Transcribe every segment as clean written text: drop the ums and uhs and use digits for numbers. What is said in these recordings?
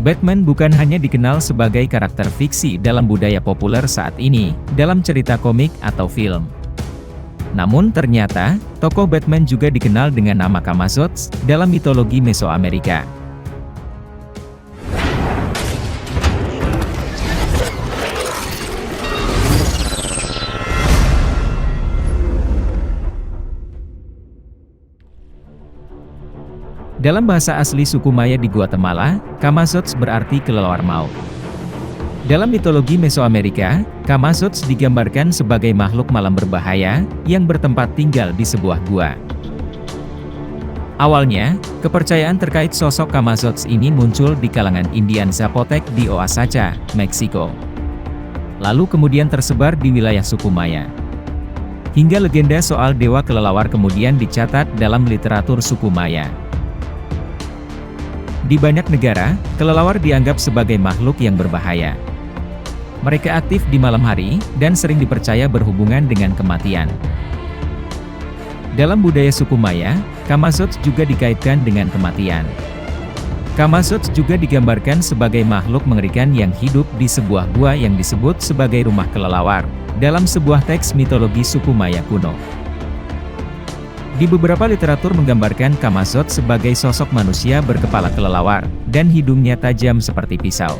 Batman bukan hanya dikenal sebagai karakter fiksi dalam budaya populer saat ini, dalam cerita komik atau film. Namun ternyata, tokoh Batman juga dikenal dengan nama Camazotz dalam mitologi Mesoamerika. Dalam bahasa asli suku Maya di Guatemala, Camazotz berarti kelelawar maut. Dalam mitologi Mesoamerika, Camazotz digambarkan sebagai makhluk malam berbahaya, yang bertempat tinggal di sebuah gua. Awalnya, kepercayaan terkait sosok Camazotz ini muncul di kalangan Indian Zapotec di Oaxaca, Meksiko. Lalu kemudian tersebar di wilayah suku Maya. Hingga legenda soal dewa kelelawar kemudian dicatat dalam literatur suku Maya. Di banyak negara, kelelawar dianggap sebagai makhluk yang berbahaya. Mereka aktif di malam hari, dan sering dipercaya berhubungan dengan kematian. Dalam budaya suku Maya, Camazotz juga dikaitkan dengan kematian. Camazotz juga digambarkan sebagai makhluk mengerikan yang hidup di sebuah gua yang disebut sebagai rumah kelelawar, dalam sebuah teks mitologi suku Maya kuno. Di beberapa literatur menggambarkan Camazotz sebagai sosok manusia berkepala kelelawar, dan hidungnya tajam seperti pisau.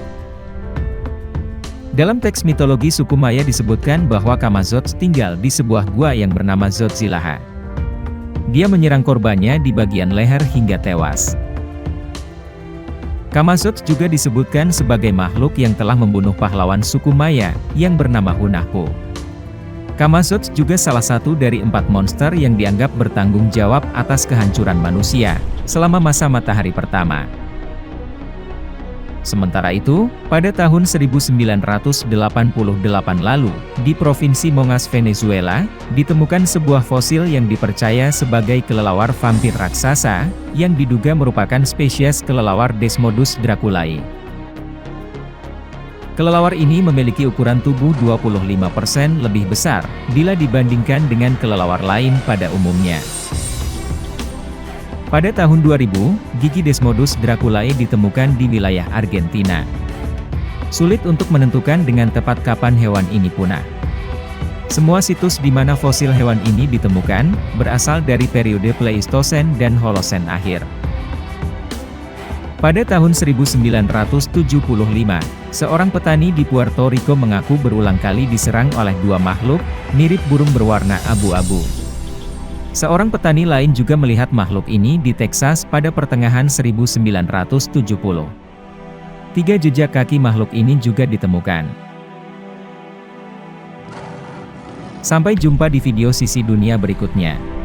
Dalam teks mitologi suku Maya disebutkan bahwa Camazotz tinggal di sebuah gua yang bernama Zotzilaha. Dia menyerang korbannya di bagian leher hingga tewas. Camazotz juga disebutkan sebagai makhluk yang telah membunuh pahlawan suku Maya, yang bernama Hunahpu. Camazotz juga salah satu dari 4 monster yang dianggap bertanggung jawab atas kehancuran manusia, selama masa matahari pertama. Sementara itu, pada tahun 1988 lalu, di Provinsi Mongas Venezuela, ditemukan sebuah fosil yang dipercaya sebagai kelelawar vampir raksasa, yang diduga merupakan spesies kelelawar Desmodus draculae. Kelelawar ini memiliki ukuran tubuh 25% lebih besar, bila dibandingkan dengan kelelawar lain pada umumnya. Pada tahun 2000, gigi Desmodus draculae ditemukan di wilayah Argentina. Sulit untuk menentukan dengan tepat kapan hewan ini punah. Semua situs di mana fosil hewan ini ditemukan, berasal dari periode Pleistosen dan Holosen akhir. Pada tahun 1975, seorang petani di Puerto Rico mengaku berulang kali diserang oleh 2 makhluk, mirip burung berwarna abu-abu. Seorang petani lain juga melihat makhluk ini di Texas pada pertengahan 1970. 3 jejak kaki makhluk ini juga ditemukan. Sampai jumpa di video sisi dunia berikutnya.